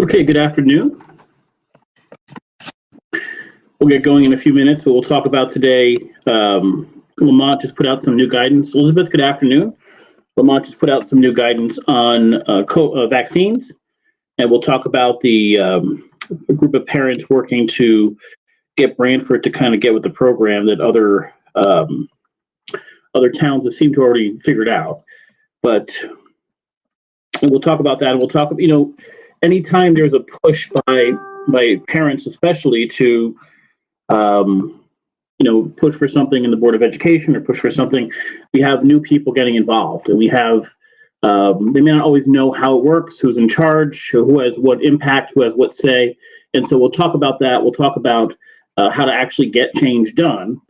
Okay, good afternoon. We'll get going in a few minutes. We'll talk about today. Lamont just put out some new guidance. Elizabeth, good afternoon. Lamont just put out some new guidance on vaccines, and we'll talk about the group of parents working to get Brantford to kind of get with the program that other towns have seemed to already figured out. But we'll talk about that, and we'll talk, anytime there's a push by parents, especially to, push for something in the Board of Education or push for something, we have new people getting involved, and we have, they may not always know how it works, who's in charge, who has what impact, who has what say. And so we'll talk about that. We'll talk about how to actually get change done.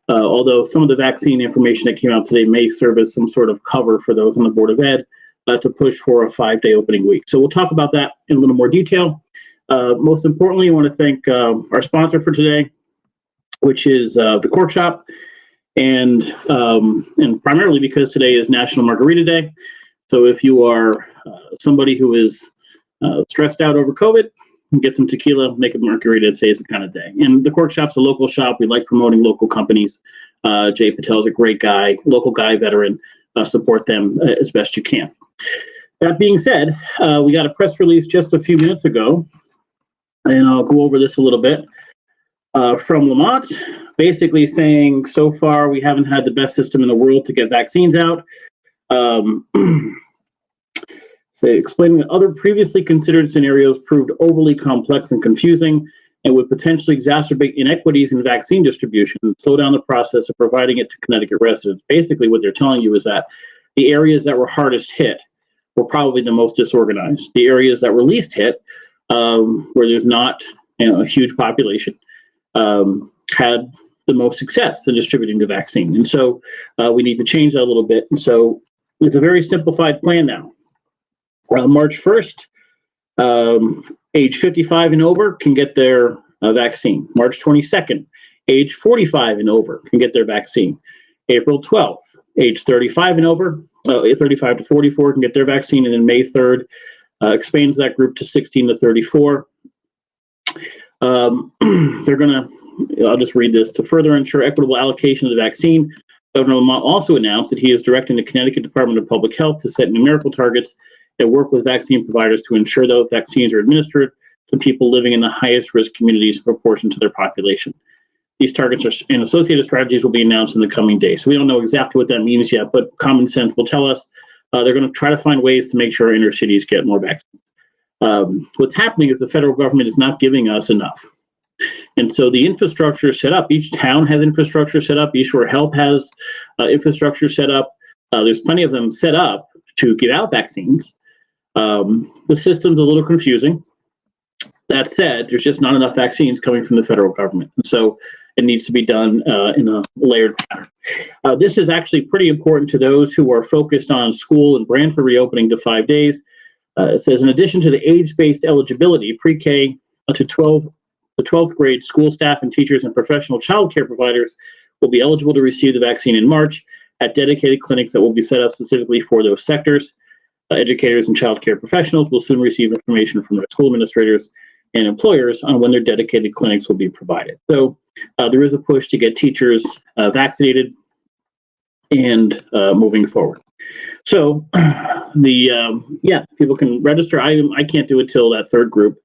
Although some of the vaccine information that came out today may serve as some sort of cover for those on the Board of Ed to push for a 5-day opening week. So we'll talk about that in a little more detail. Most importantly, I want to thank our sponsor for today, which is the Cork Shop, and primarily because today is National Margarita Day. So if you are somebody who is stressed out over COVID, get some tequila, make a margarita. Today's the kind of day. And the Cork Shop's a local shop. We like promoting local companies. Jay Patel's a great guy, local guy, veteran. Support them as best you can. That being said, we got a press release just a few minutes ago, and I'll go over this a little bit, from Lamont, basically saying so far we haven't had the best system in the world to get vaccines out. Explaining that other previously considered scenarios proved overly complex and confusing and would potentially exacerbate inequities in vaccine distribution and slow down the process of providing it to Connecticut residents. Basically, what they're telling you is that the areas that were hardest hit were probably the most disorganized. The areas that were least hit, where there's not a huge population, had the most success in distributing the vaccine. And so we need to change that a little bit. And so it's a very simplified plan now. March 1st, age 55 and over can get their vaccine. March 22nd, age 45 and over can get their vaccine. April 12th, age 35 and over, 35 to 44 can get their vaccine. And then May 3rd expands that group to 16 to 34. They're going to, I'll just read this, to further ensure equitable allocation of the vaccine. Governor Lamont also announced that he is directing the Connecticut Department of Public Health to set numerical targets and work with vaccine providers to ensure those vaccines are administered to people living in the highest risk communities in proportion to their population. These targets and associated strategies will be announced in the coming days. So we don't know exactly what that means yet, but common sense will tell us they're going to try to find ways to make sure inner cities get more vaccines. What's happening is the federal government is not giving us enough. And so the infrastructure is set up. Each town has infrastructure set up. East Shore Health has infrastructure set up. There's plenty of them set up to give out vaccines. The system's a little confusing. That said, there's just not enough vaccines coming from the federal government. And so it needs to be done in a layered manner. This is actually pretty important to those who are focused on school and Brantford reopening to 5 days. It says, in addition to the age-based eligibility, pre-K to 12th grade school staff and teachers and professional child care providers will be eligible to receive the vaccine in March at dedicated clinics that will be set up specifically for those sectors. Educators and child care professionals will soon receive information from their school administrators and employers on when their dedicated clinics will be provided. So there is a push to get teachers vaccinated and moving forward. So people can register. I can't do it till that third group.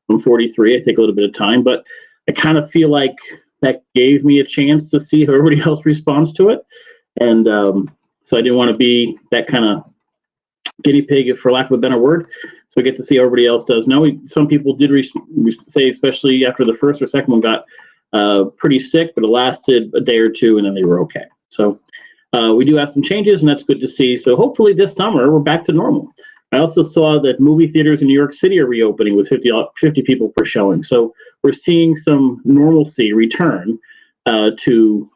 I'm 43. I take a little bit of time, but I kind of feel like that gave me a chance to see how everybody else responds to it. And so I didn't want to be that kind of guinea pig, for lack of a better word. So I get to see how everybody else does. Now, some people did say, especially after the first or second one, got pretty sick, but it lasted a day or two, and then they were okay. So we do have some changes, and that's good to see. So hopefully this summer, we're back to normal. I also saw that movie theaters in New York City are reopening with 50 people per showing. So we're seeing some normalcy return to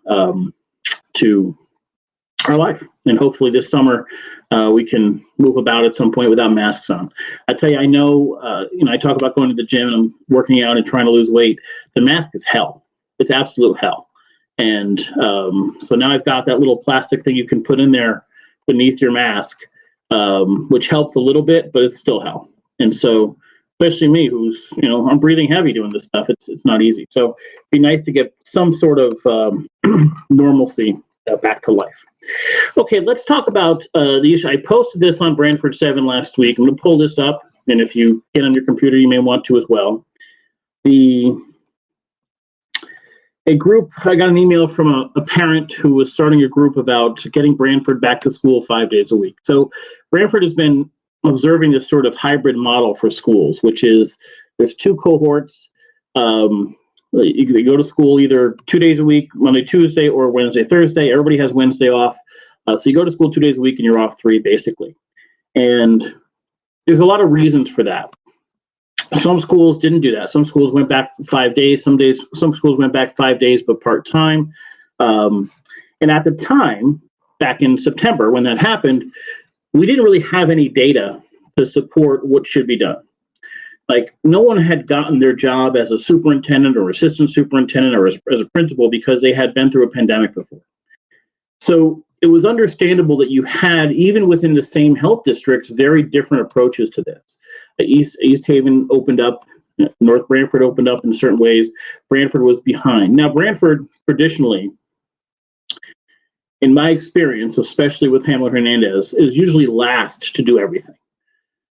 our life. And hopefully this summer, we can move about at some point without masks on. I tell you, I know, I talk about going to the gym and I'm working out and trying to lose weight. The mask is hell. It's absolute hell. And so now I've got that little plastic thing you can put in there beneath your mask, which helps a little bit, but it's still hell. And so especially me, who's, I'm breathing heavy doing this stuff. It's not easy. So it'd be nice to get some sort of normalcy back to life. Okay, let's talk about the issue. I posted this on Brantford 7 last week. I'm going to pull this up, and if you get on your computer, you may want to as well. A group, I got an email from a parent who was starting a group about getting Brantford back to school 5 days a week. So Brantford has been observing this sort of hybrid model for schools, which is there's two cohorts. You go to school either 2 days a week, Monday, Tuesday, or Wednesday, Thursday. Everybody has Wednesday off. So you go to school 2 days a week and you're off 3, basically. And there's a lot of reasons for that. Some schools didn't do that. Some schools went back 5 days. Some schools went back 5 days, but part-time. And at the time, back in September, when that happened, we didn't really have any data to support what should be done. Like, no one had gotten their job as a superintendent or assistant superintendent or as a principal because they had been through a pandemic before. So it was understandable that you had, even within the same health districts, very different approaches to this. East Haven opened up, North Brantford opened up in certain ways. Brantford was behind. Now, Brantford traditionally, in my experience, especially with Hamlet Hernandez, is usually last to do everything.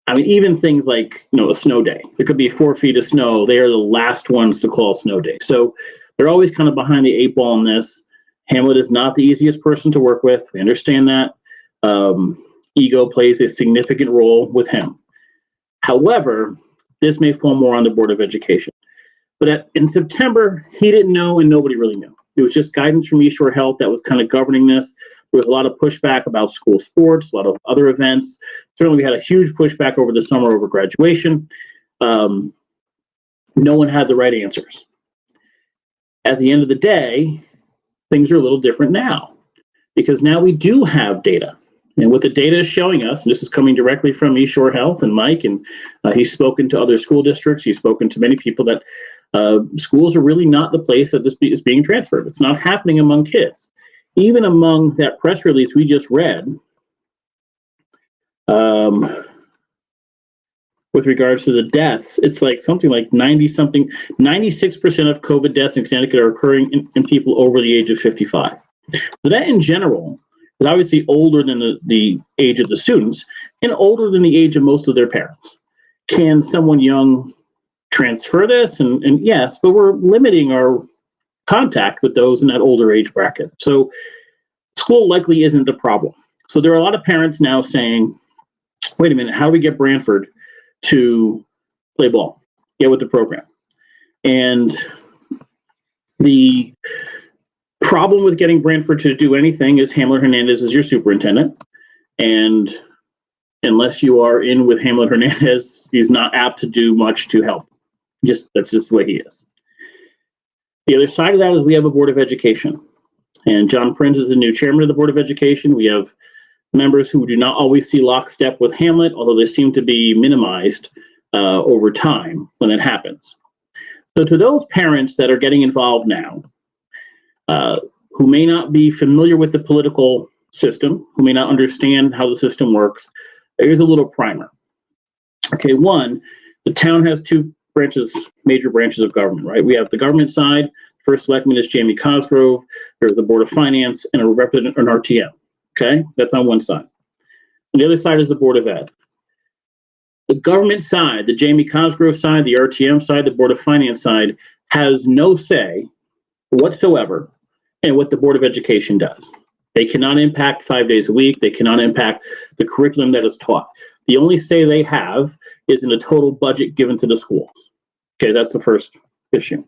I mean, even things like, a snow day. There could be 4 feet of snow. They are the last ones to call snow day. So they're always kind of behind the 8 ball on this. Hamlet is not the easiest person to work with. We understand that. Ego plays a significant role with him. However, this may fall more on the Board of Education. But in September, he didn't know, and nobody really knew. It was just guidance from East Shore Health that was kind of governing this. There was a lot of pushback about school sports, a lot of other events. Certainly, we had a huge pushback over the summer over graduation. No one had the right answers. At the end of the day, things are a little different now, because now we do have data. And what the data is showing us, and this is coming directly from East Shore Health and Mike, and he's spoken to other school districts, he's spoken to many people, that schools are really not the place that this is being transferred. It's not happening among kids. Even among that press release we just read, with regards to the deaths, it's like something like 96% of COVID deaths in Connecticut are occurring in people over the age of 55. So that in general is obviously older than the age of the students and older than the age of most of their parents. Can someone young transfer this? And yes, but we're limiting our contact with those in that older age bracket. So school likely isn't the problem. So there are a lot of parents now saying, wait a minute, how do we get Brantford to play ball, get with the program? And the problem with getting Brantford to do anything is Hamlet Hernandez is your superintendent. And unless you are in with Hamlet Hernandez, he's not apt to do much to help. That's just the way he is. The other side of that is we have a Board of Education. And John Prinz is the new chairman of the Board of Education. We have members who do not always see lockstep with Hamlet, although they seem to be minimized over time when it happens. So to those parents that are getting involved now, who may not be familiar with the political system, who may not understand how the system works, here's a little primer. Okay, one, the town has 2 major branches of government, right? We have the government side. First selectman is Jamie Cosgrove. There's the Board of Finance and a representative, an RTM. Okay, that's on one side. On the other side is the Board of Ed. The government side, the Jamie Cosgrove side, the RTM side, the Board of Finance side, has no say whatsoever in what the Board of Education does. They cannot impact 5 days a week. They cannot impact the curriculum that is taught. The only say they have is in the total budget given to the schools. Okay, that's the first issue.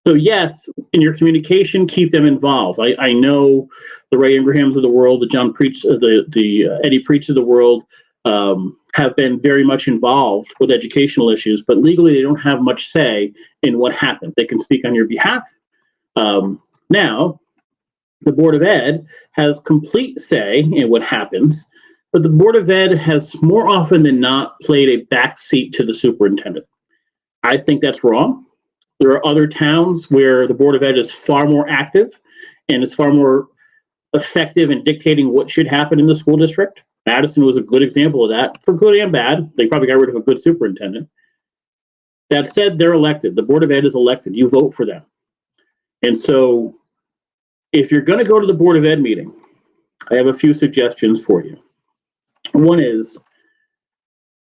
So yes, in your communication, keep them involved. I know the Ray Ingrahams of the world, the John Preach, the Eddie Preach of the world have been very much involved with educational issues, but legally they don't have much say in what happens. They can speak on your behalf. Now, the Board of Ed has complete say in what happens, but the Board of Ed has more often than not played a backseat to the superintendent. I think that's wrong. There are other towns where the Board of Ed is far more active and is far more effective in dictating what should happen in the school district. Madison was a good example of that, for good and bad. They probably got rid of a good superintendent. That said, they're elected. The Board of Ed is elected. You vote for them. And so if you're going to go to the Board of Ed meeting, I have a few suggestions for you. One is,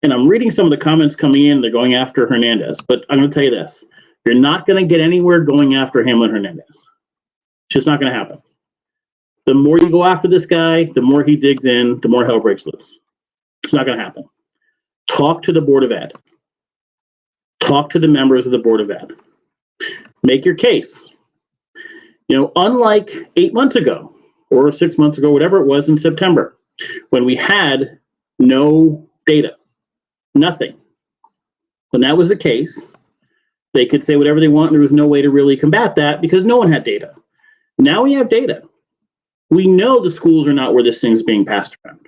and I'm reading some of the comments coming in, they're going after Hernandez, but I'm going to tell you this. You're not going to get anywhere going after Hamlet Hernandez. It's just not going to happen. The more you go after this guy, the more he digs in, the more hell breaks loose. It's not going to happen. Talk to the Board of Ed. Talk to the members of the Board of Ed. Make your case. You know, unlike 8 months ago or 6 months ago, whatever it was in September, when we had no data, nothing. When that was the case, they could say whatever they want, and there was no way to really combat that because no one had data. Now we have data. We know the schools are not where this thing's being passed around.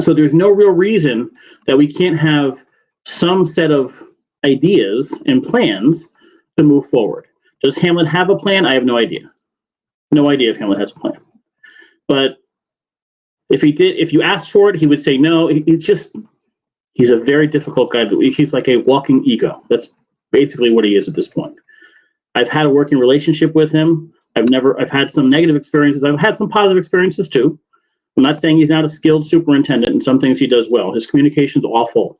So there's no real reason that we can't have some set of ideas and plans to move forward. Does Hamlet have a plan? I have no idea. No idea if Hamlet has a plan. But if he did, if you asked for it, he would say no. He's a very difficult guy. He's like a walking ego. That's basically what he is at this point. I've had a working relationship with him. I've had some negative experiences. I've had some positive experiences too. I'm not saying he's not a skilled superintendent, and some things he does well. His communication's awful.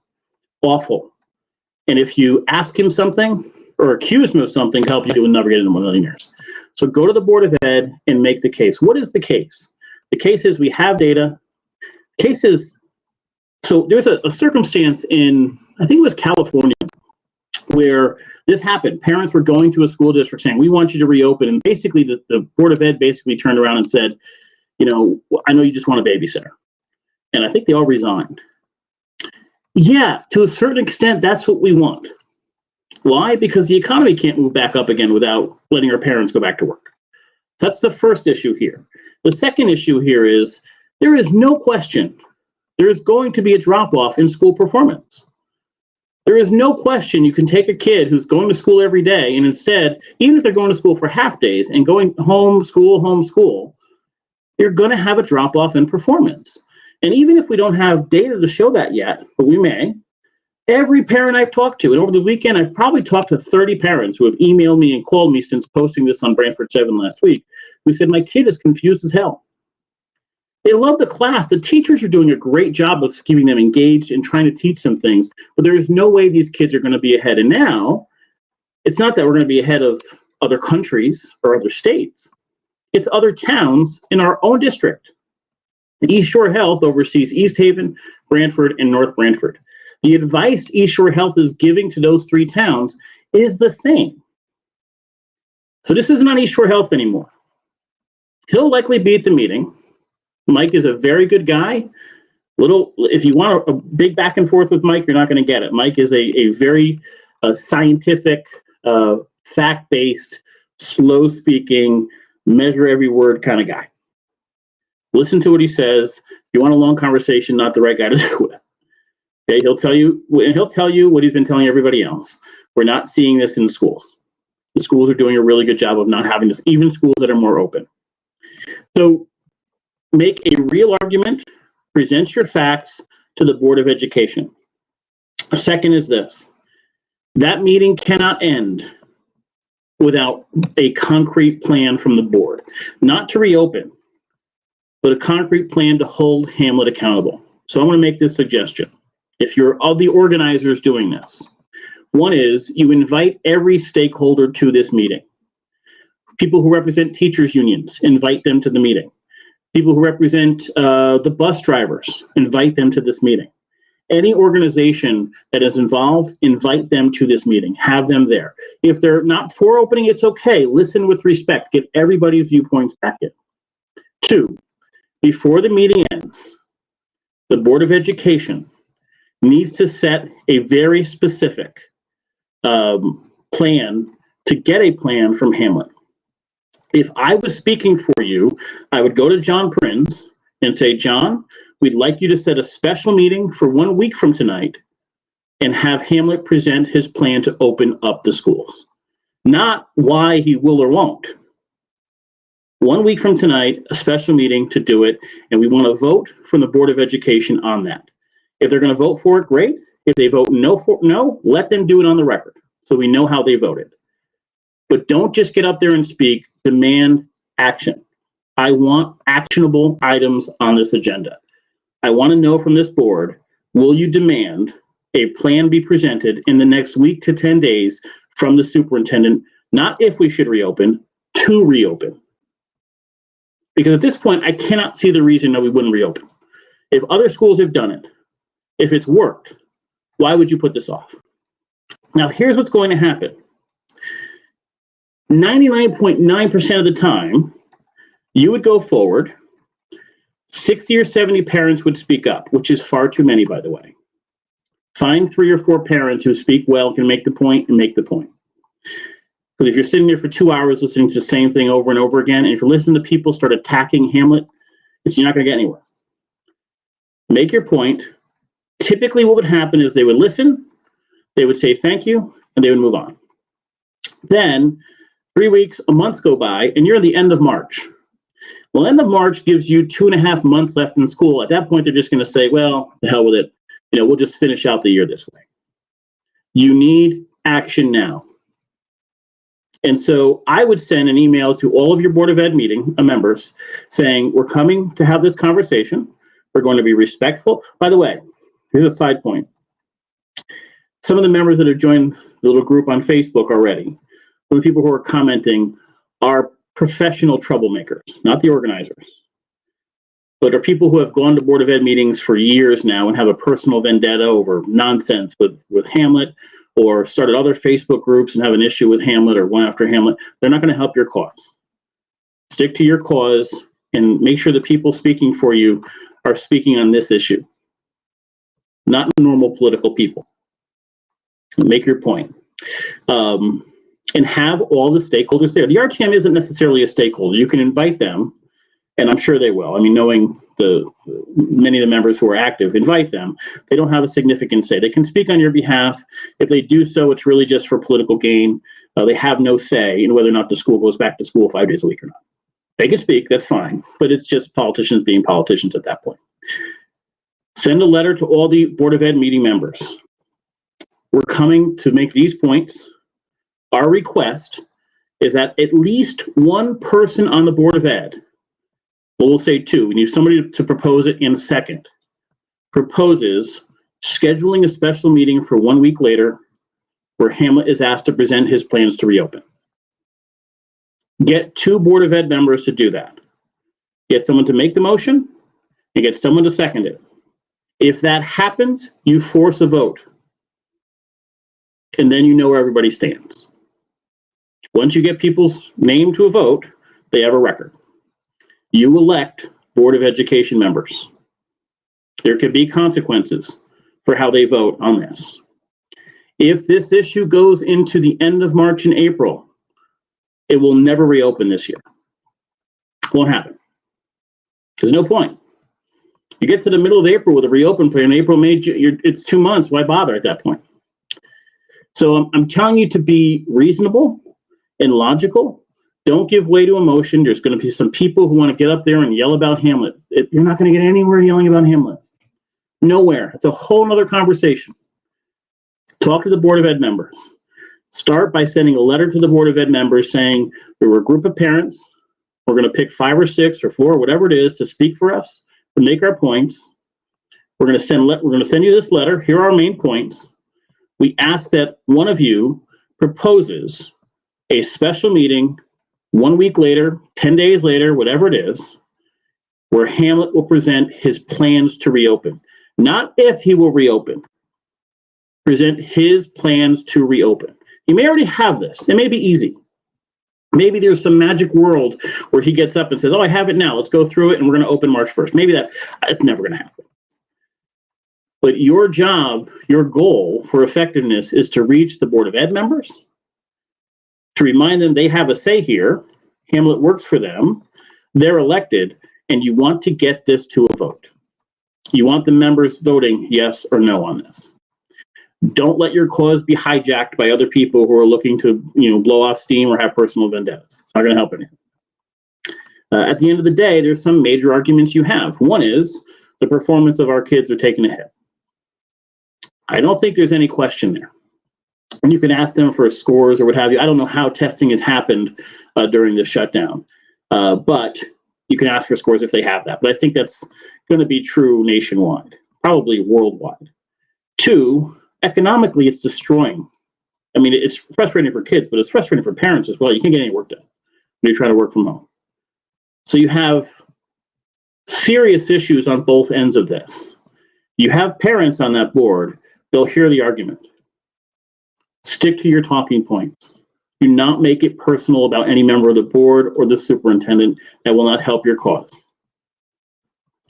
And if you ask him something or accuse him of something, help you, he will never get into $1 million. So go to the Board of Ed and make the case. What is the case? The case is we have data. The case is, so there's a circumstance in, I think it was California, where this happened. Parents were going to a school district saying, we want you to reopen. And basically the Board of Ed basically turned around and said, you know, I know you just want a babysitter. And I think they all resigned. Yeah, to a certain extent, that's what we want. Why? Because the economy can't move back up again without letting our parents go back to work. So that's the first issue here. The second issue here is there is no question there is going to be a drop-off in school performance. There is no question you can take a kid who's going to school every day and instead, even if they're going to school for half days and going home, school, you're going to have a drop-off in performance. And even if we don't have data to show that yet, but we may, every parent I've talked to, and over the weekend, I've probably talked to 30 parents who have emailed me and called me since posting this on Brantford 7 last week, who said, my kid is confused as hell. They love the class. The teachers are doing a great job of keeping them engaged and trying to teach them things, but there is no way these kids are going to be ahead. And now, it's not that we're going to be ahead of other countries or other states. It's other towns in our own district. East Shore Health oversees East Haven, Brantford, and North Brantford. The advice East Shore Health is giving to those three towns is the same. So this isn't on East Shore Health anymore. He'll likely be at the meeting. Mike is a very good guy. If you want a big back and forth with Mike, you're not going to get it. Mike is a very scientific, fact-based, slow-speaking, measure every word kind of guy. Listen to what he says. If you want a long conversation, not the right guy to do it with. Okay, he'll tell you what he's been telling everybody else. We're not seeing this in schools. The schools are doing a really good job of not having this, even schools that are more open. So make a real argument, present your facts to the Board of Education. A second is this. That meeting cannot end without a concrete plan from the board. Not to reopen, but a concrete plan to hold Hamlet accountable. So I want to make this suggestion. If you're of the organizers doing this, one is you invite every stakeholder to this meeting. People who represent teachers' unions, invite them to the meeting. People who represent the bus drivers, invite them to this meeting. Any organization that is involved, invite them to this meeting. Have them there. If they're not for opening, it's okay. Listen with respect. Get everybody's viewpoints back in. 2, before the meeting ends, the Board of Education needs to set a very specific plan to get a plan from Hamlet. If I was speaking for you, I would go to John Prinz and say, John, we'd like you to set a special meeting for 1 week from tonight and have Hamlet present his plan to open up the schools. Not why he will or won't. 1 week from tonight, a special meeting to do it, and we want to vote from the Board of Education on that. If they're going to vote for it, great. If they vote no, let them do it on the record so we know how they voted. But don't just get up there and speak. Demand action. I want actionable items on this agenda. I want to know from this board, will you demand a plan be presented in the next week to 10 days from the superintendent, not if we should reopen, to reopen? Because at this point, I cannot see the reason that we wouldn't reopen. If other schools have done it, if it's worked, why would you put this off? Now, here's what's going to happen. 99.9% of the time, you would go forward, 60 or 70 parents would speak up, which is far too many, by the way. Find 3 or 4 parents who speak well, can make the point, and make the point. Because if you're sitting there for 2 hours listening to the same thing over and over again, and if you're listening to people start attacking Hamlet, you're not going to get anywhere. Make your point. Typically what would happen is they would listen, they would say thank you, and they would move on. Then 3 weeks, a month go by, and you're at the end of March. Well, end of March gives you 2.5 months left in school. At that point, they're just going to say, well, the hell with it. We'll just finish out the year this way. You need action now. And so I would send an email to all of your Board of Ed members saying, we're coming to have this conversation. We're going to be respectful. By the way, here's a side point. Some of the members that have joined the little group on Facebook already, some of the people who are commenting are professional troublemakers, not the organizers, but are people who have gone to Board of Ed meetings for years now and have a personal vendetta over nonsense with Hamlet, or started other Facebook groups and have an issue with Hamlet or one after Hamlet. They're not going to help your cause. Stick to your cause and make sure the people speaking for you are speaking on this issue, not normal political people. Make your point. And have all the stakeholders there. The RTM isn't necessarily a stakeholder. You can invite them, and I'm sure they will. I mean, knowing many of the members who are active, invite them. They don't have a significant say. They can speak on your behalf. If they do so, it's really just for political gain. They have no say in whether or not the school goes back to school 5 days a week or not. They can speak, that's fine, but it's just politicians being politicians at that point. Send a letter to all the Board of Ed meeting members. We're coming to make these points. Our request is that at least one person on the Board of Ed, well, we'll say 2, we need somebody to propose it in a second, proposes scheduling a special meeting for 1 week later where Hamlet is asked to present his plans to reopen. Get 2 Board of Ed members to do that. Get someone to make the motion and get someone to second it. If that happens, you force a vote. And then you know where everybody stands. Once you get people's name to a vote, they have a record. You elect Board of Education members. There could be consequences for how they vote on this. If this issue goes into the end of March and April, it will never reopen this year. Won't happen. There's no point. You get to the middle of April with a reopen plan, April, May, it's 2 months. Why bother at that point? So I'm telling you to be reasonable and logical. Don't give way to emotion. There's going to be some people who want to get up there and yell about Hamlet. You're not going to get anywhere yelling about Hamlet. Nowhere. It's a whole nother conversation. Talk to the Board of Ed members. Start by sending a letter to the Board of Ed members saying, we were a group of parents. We're going to pick 5 or 6 or 4, whatever it is, to speak for us, to make our points. We're going to send you this letter. Here are our main points. We ask that one of you proposes a special meeting 1 week later, 10 days later, whatever it is, where Hamlet will present his plans to reopen. Not if he will reopen. Present his plans to reopen. He may already have this. It may be easy. Maybe there's some magic world where he gets up and says, oh, I have it now. Let's go through it and we're going to open March 1st. Maybe it's never going to happen. But your job, your goal for effectiveness is to reach the Board of Ed members, to remind them they have a say here. Hamlet works for them. They're elected, and you want to get this to a vote. You want the members voting yes or no on this. Don't let your cause be hijacked by other people who are looking to, blow off steam or have personal vendettas. It's not going to help anything. At the end of the day, there's some major arguments you have. One is the performance of our kids are taking a hit. I don't think there's any question there. And you can ask them for scores or what have you. I don't know how testing has happened during the shutdown, but you can ask for scores if they have that. But I think that's going to be true nationwide, probably worldwide. 2, economically, it's destroying. I mean, it's frustrating for kids, but it's frustrating for parents as well. You can't get any work done when you're trying to work from home. So you have serious issues on both ends of this. You have parents on that board, they'll hear the argument. Stick to your talking points. Do not make it personal about any member of the board or the superintendent. That will not help your cause.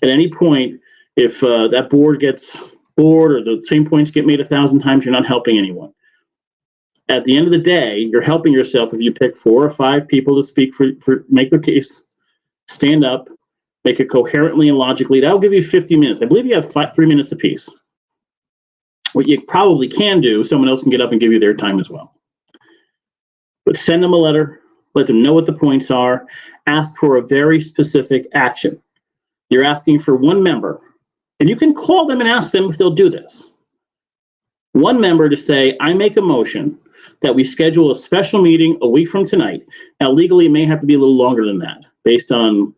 At any point, if that board gets bored or the same points get made 1,000 times, you're not helping anyone. At the end of the day, you're helping yourself if you pick 4 or 5 people to speak for make their case, stand up, make it coherently and logically. That'll give you 50 minutes. I believe you have 3 minutes apiece. What you probably can do, someone else can get up and give you their time as well. But send them a letter, let them know what the points are, ask for a very specific action. You're asking for one member, and you can call them and ask them if they'll do this. One member to say, I make a motion that we schedule a special meeting a week from tonight. Now, legally, it may have to be a little longer than that, based on,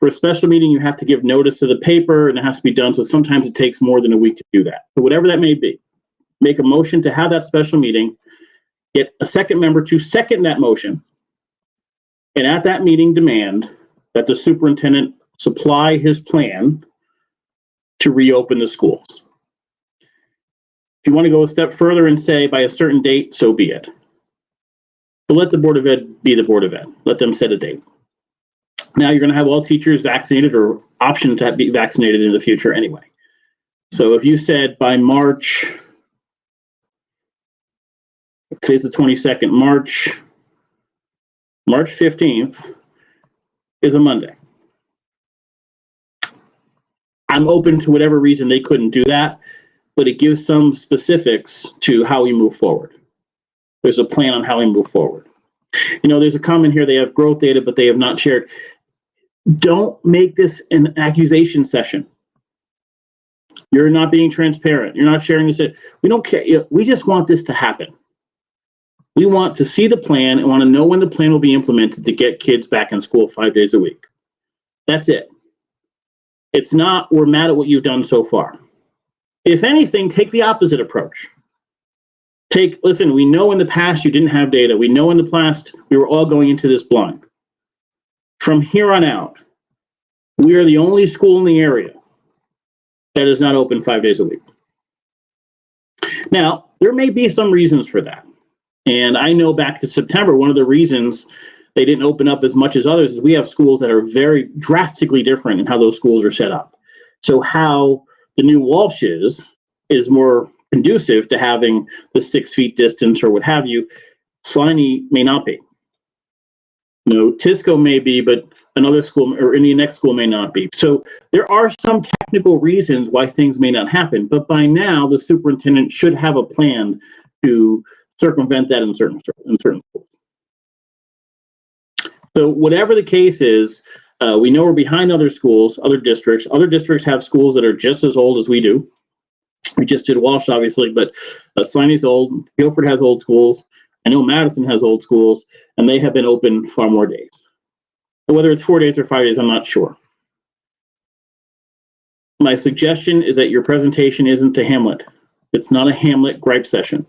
for a special meeting, you have to give notice to the paper, and it has to be done, so sometimes it takes more than a week to do that. But whatever that may be, make a motion to have that special meeting, get a second member to second that motion, and at that meeting demand that the superintendent supply his plan to reopen the schools. If you want to go a step further and say by a certain date, so be it. But let the Board of Ed be the Board of Ed. Let them set a date. Now you're going to have all teachers vaccinated or option to be vaccinated in the future anyway. So if you said by March, today's the 22nd, March 15th is a Monday. I'm open to whatever reason they couldn't do that, but it gives some specifics to how we move forward. There's a plan on how we move forward. You know, there's a comment here, they have growth data, but they have not shared. Don't make this an accusation session. You're not being transparent. You're not sharing this. We don't care. We just want this to happen. We want to see the plan and want to know when the plan will be implemented to get kids back in school 5 days a week. That's it. It's not, we're mad at what you've done so far. If anything, take the opposite approach. Listen, we know in the past you didn't have data. We know in the past we were all going into this blind. From here on out, we are the only school in the area that is not open 5 days a week. Now, there may be some reasons for that. And I know back to September, one of the reasons they didn't open up as much as others is we have schools that are very drastically different in how those schools are set up. So how the new Walsh is more conducive to having the 6 feet distance or what have you. Sliney may not be. You know, Tisco may be, but another school or any next school may not be. So there are some technical reasons why things may not happen, but by now the superintendent should have a plan to circumvent that in certain schools. So whatever the case is, we know we're behind other schools, other districts. Other districts have schools that are just as old as we do. We just did Walsh, obviously, but Sliney's old. Guilford has old schools. I know Madison has old schools, and they have been open far more days. But whether it's 4 days or 5 days, I'm not sure. My suggestion is that your presentation isn't to Hamlet. It's not a Hamlet gripe session.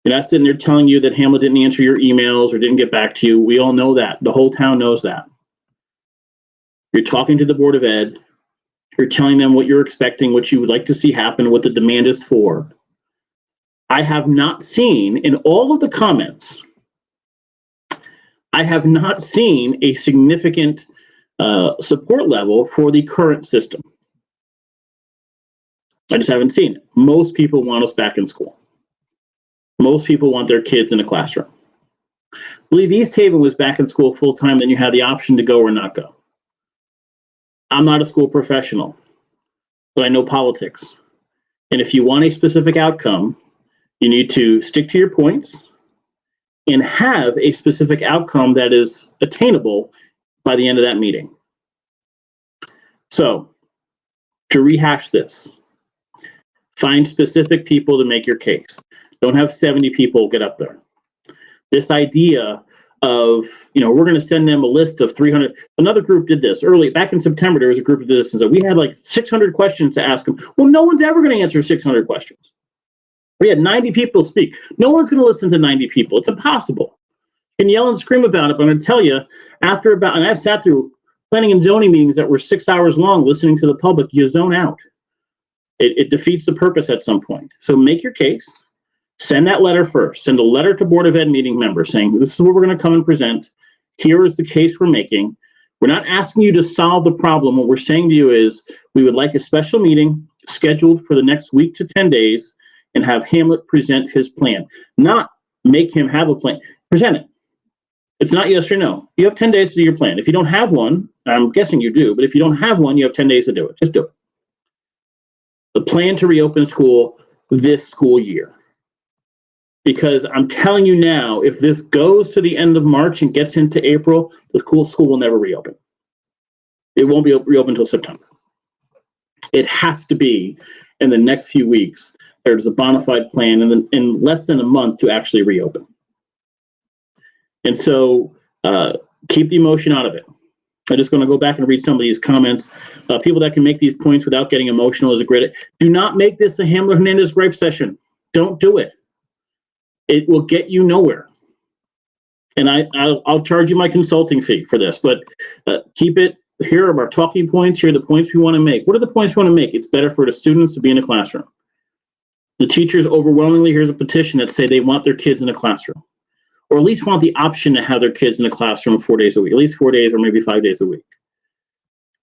You're not sitting there telling you that Hamlet didn't answer your emails or didn't get back to you. We all know that. The whole town knows that. You're talking to the Board of Ed. You're telling them what you're expecting, what you would like to see happen, what the demand is for. I have not seen, in all of the comments, I have not seen a significant support level for the current system. I just haven't seen it. Most people want us back in school. Most people want their kids in a classroom. I believe East Haven was back in school full time, then you had the option to go or not go. I'm not a school professional, but I know politics. And if you want a specific outcome, you need to stick to your points and have a specific outcome that is attainable by the end of that meeting. So, to rehash this, Find specific people to make your case. Don't have 70 people get up there. This idea of, we're going to send them a list of 300. Another group did this early, back in September. There was a group that did this and said, we had like 600 questions to ask them. Well, no one's ever going to answer 600 questions. We had 90 people speak. No one's going to listen to 90 people. It's impossible. You can yell and scream about it, but I'm going to tell you, and I've sat through planning and zoning meetings that were 6 hours long listening to the public, you zone out. It defeats the purpose at some point. So make your case. Send that letter first. Send a letter to Board of Ed meeting members saying, this is what we're going to come and present. Here is the case we're making. We're not asking you to solve the problem. What we're saying to you is we would like a special meeting scheduled for the next week to 10 days and have Hamlet present his plan. Not make him have a plan. Present it. It's not yes or no. You have 10 days to do your plan. If you don't have one, I'm guessing you do, but if you don't have one, you have 10 days to do it. Just do it. The plan to reopen school this school year. Because I'm telling you now, if this goes to the end of March and gets into April, the school will never reopen. It won't be reopened until September. It has to be in the next few weeks. There's a bona fide plan in less than a month to actually reopen. And so keep the emotion out of it. I'm just going to go back and read some of these comments. People that can make these points without getting emotional is a great. Do not make this a Hamlet Hernandez gripe session. Don't do it. It will get you nowhere. And I'll charge you my consulting fee for this, but keep it. Here are our talking points. Here are the points we want to make. What are the points we want to make? It's better for the students to be in a classroom. The teachers overwhelmingly, here's a petition that say they want their kids in a classroom, or at least want the option to have their kids in a classroom 4 days a week, at least 4 days or maybe 5 days a week.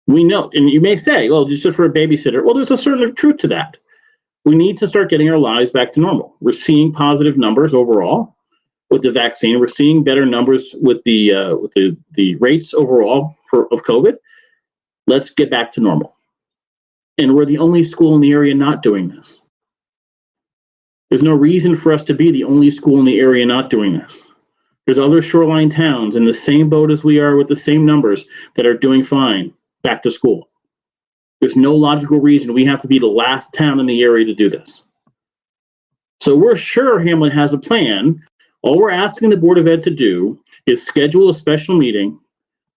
We know, and you may say, well, just for a babysitter. Well, there's a certain truth to that. We need to start getting our lives back to normal. We're seeing positive numbers overall with the vaccine. We're seeing better numbers with the rates overall of COVID. Let's get back to normal. And we're the only school in the area not doing this. There's no reason for us to be the only school in the area not doing this. There's other shoreline towns in the same boat as we are with the same numbers that are doing fine back to school. There's no logical reason we have to be the last town in the area to do this. So we're sure Hamlet has a plan. All we're asking the Board of Ed to do is schedule a special meeting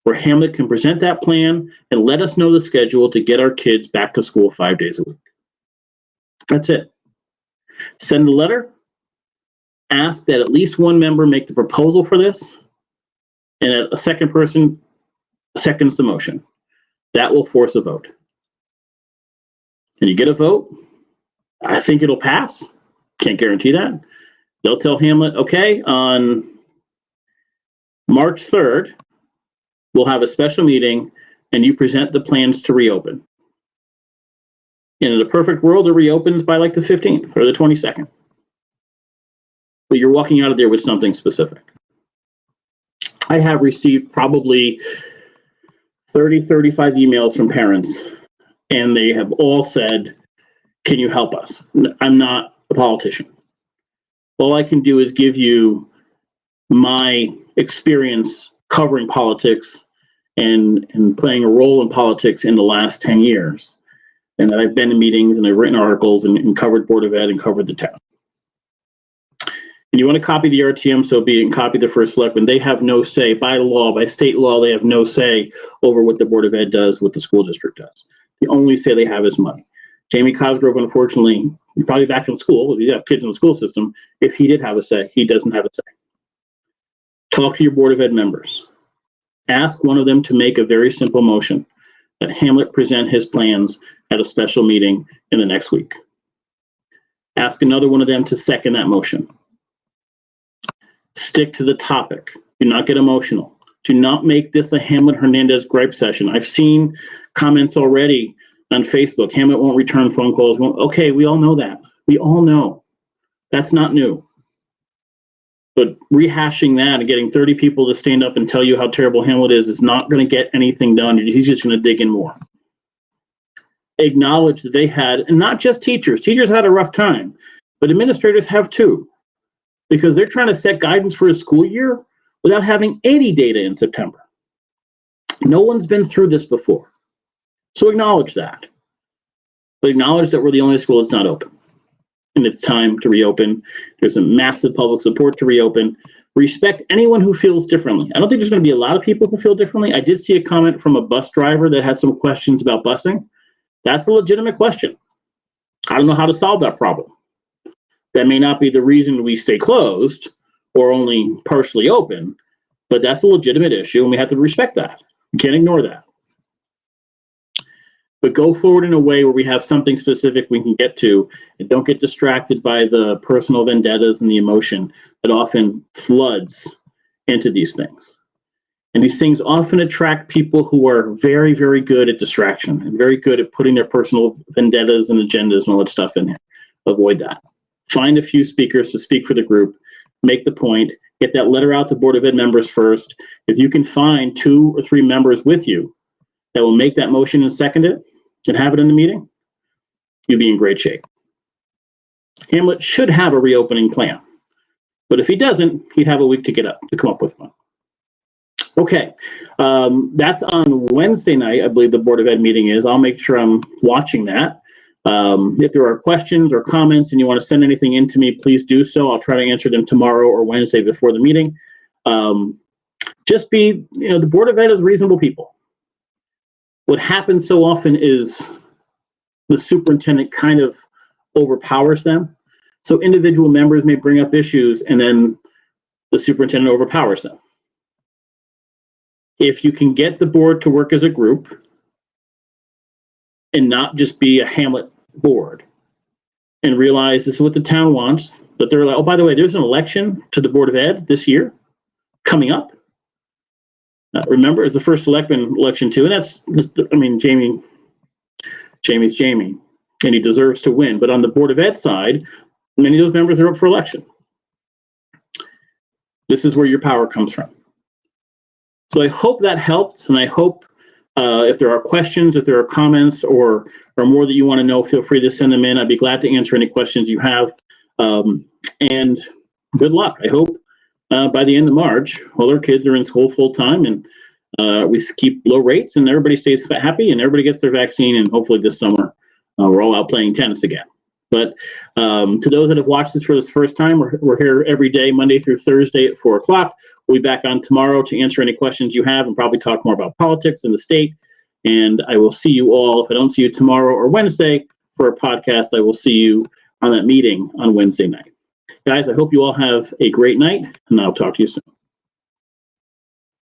where Hamlet can present that plan and let us know the schedule to get our kids back to school 5 days a week. That's it. Send a letter, ask that at least one member make the proposal for this, and a second person seconds the motion. That will force a vote. And you get a vote, I think it'll pass. Can't guarantee that. They'll tell Hamlet, okay, on March 3rd, we'll have a special meeting and you present the plans to reopen. And in a perfect world, it reopens by like the 15th or the 22nd. But you're walking out of there with something specific. I have received probably 30, 35 emails from parents, and they have all said, can you help us? I'm not a politician. All I can do is give you my experience covering politics and playing a role in politics in the last 10 years. And that I've been in meetings and I've written articles and covered Board of Ed and covered the town. And you want to copy the RTM, so be it, and copy the first selectman. They have no say by law, by state law, they have no say over what the Board of Ed does, what the school district does. The only say they have is money. Jamie Cosgrove, unfortunately, you're probably back in school, if you have kids in the school system, if he did have a say, he doesn't have a say. Talk to your Board of Ed members. Ask one of them to make a very simple motion that Hamlet present his plans at a special meeting in the next week. Ask another one of them to second that motion. Stick to the topic. Do not get emotional. Do not make this a Hamlet Hernandez gripe session. I've seen comments already on Facebook. Hamlet won't return phone calls. Okay, we all know that. We all know. That's not new. But rehashing that and getting 30 people to stand up and tell you how terrible Hamlet is not going to get anything done. He's just going to dig in more. Acknowledge that they had, and not just teachers. Teachers had a rough time, but administrators have too, because they're trying to set guidance for a school year without having any data in September. No one's been through this before. So acknowledge that. But acknowledge that we're the only school that's not open. and it's time to reopen. There's a massive public support to reopen. Respect anyone who feels differently. I don't think there's going to be a lot of people who feel differently. I did see a comment from a bus driver that had some questions about busing. That's a legitimate question. I don't know how to solve that problem. That may not be the reason we stay closed or only partially open, but that's a legitimate issue, and we have to respect that. We can't ignore that. But go forward in a way where we have something specific we can get to, and don't get distracted by the personal vendettas and the emotion that often floods into these things. And these things often attract people who are very, very good at distraction and very good at putting their personal vendettas and agendas and all that stuff in there. Avoid that. Find a few speakers to speak for the group, make the point, get that letter out to Board of Ed members first. If you can find 2 or 3 members with you that will make that motion and second it and have it in the meeting, you'll be in great shape. Hamlet should have a reopening plan, but if he doesn't, he'd have a week to come up with one. Okay, that's on Wednesday night, I believe the Board of Ed meeting is. I'll make sure I'm watching that. If there are questions or comments and you want to send anything in to me, please do so. I'll try to answer them tomorrow or Wednesday before the meeting. Just be, the Board of Ed is reasonable people. What happens so often is the superintendent kind of overpowers them. So individual members may bring up issues and then the superintendent overpowers them. If you can get the board to work as a group and not just be a Hamlet board and realize this is what the town wants, but they're like, oh, by the way, there's an election to the Board of Ed this year coming up. Remember, it's the first selectman election too, and Jamie's Jamie, and he deserves to win. But on the Board of Ed side, many of those members are up for election. This is where your power comes from. So I hope that helped, and I hope if there are questions, if there are comments, or more that you want to know, feel free to send them in. I'd be glad to answer any questions you have. And good luck. I hope by the end of March, all our kids are in school full time, and we keep low rates, and everybody stays happy, and everybody gets their vaccine, and hopefully this summer we're all out playing tennis again. But to those that have watched this for this first time, we're here every day, Monday through Thursday at 4 o'clock. We'll be back on tomorrow to answer any questions you have and probably talk more about politics in the state. And I will see you all. If I don't see you tomorrow or Wednesday for a podcast, I will see you on that meeting on Wednesday night. Guys, I hope you all have a great night, and I'll talk to you soon.